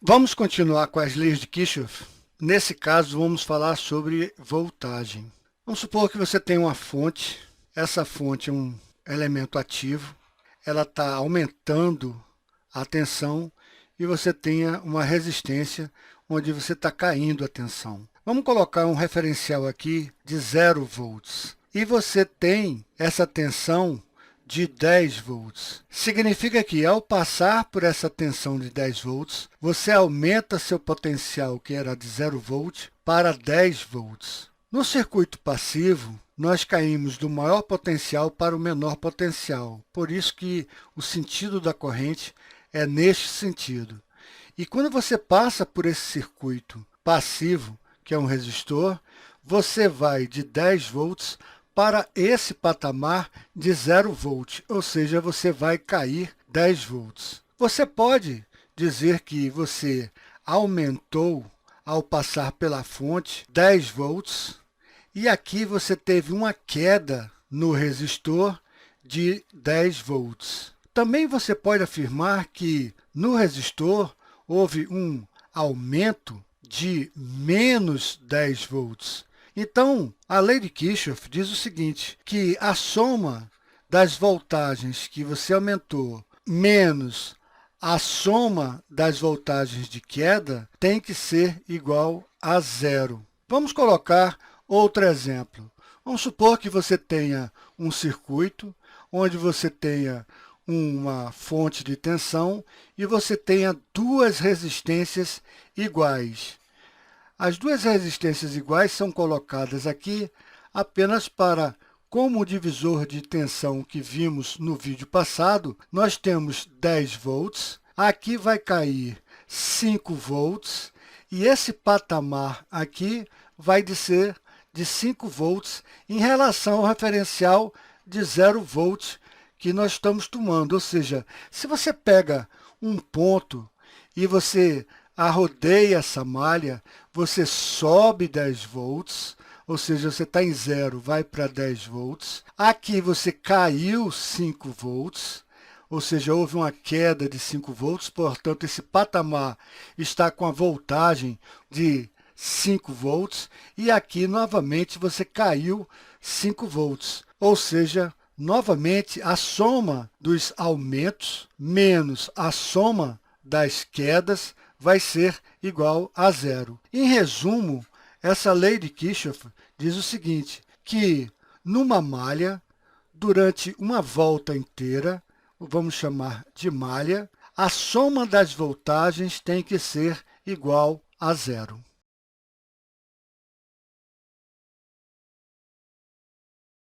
Vamos continuar com as leis de Kirchhoff. Nesse caso, vamos falar sobre voltagem. Vamos supor que você tem uma fonte. Essa fonte é um elemento ativo. Ela está aumentando a tensão e você tenha uma resistência onde você está caindo a tensão. Vamos colocar um referencial aqui de 0 volts. E você tem essa tensão de 10 volts. Significa que, ao passar por essa tensão de 10 volts, você aumenta seu potencial, que era de 0 volt, para 10 volts. No circuito passivo, nós caímos do maior potencial para o menor potencial. Por isso que o sentido da corrente é neste sentido. E quando você passa por esse circuito passivo, que é um resistor, você vai de 10 volts para esse patamar de 0 volt, ou seja, você vai cair 10 volts. Você pode dizer que você aumentou, ao passar pela fonte, 10 volts, e aqui você teve uma queda no resistor de 10 volts. Também você pode afirmar que no resistor houve um aumento de menos 10 volts. Então, a lei de Kirchhoff diz o seguinte, que a soma das voltagens que você aumentou menos a soma das voltagens de queda tem que ser igual a zero. Vamos colocar outro exemplo. Vamos supor que você tenha um circuito onde você tenha uma fonte de tensão e você tenha duas resistências iguais. As duas resistências iguais são colocadas aqui apenas para, como o divisor de tensão que vimos no vídeo passado, nós temos 10 volts, aqui vai cair 5 volts, e esse patamar aqui vai ser de 5 volts em relação ao referencial de 0 volt que nós estamos tomando. Ou seja, se você pega um ponto e você arrodeia essa malha, você sobe 10 volts, ou seja, você está em 0, vai para 10 volts. Aqui você caiu 5 volts, ou seja, houve uma queda de 5 volts, portanto, esse patamar está com a voltagem de 5 volts, e aqui, novamente, você caiu 5 volts, ou seja, novamente, a soma dos aumentos menos a soma das quedas vai ser igual a zero. Em resumo, essa lei de Kirchhoff diz o seguinte, que numa malha, durante uma volta inteira, vamos chamar de malha, a soma das voltagens tem que ser igual a zero.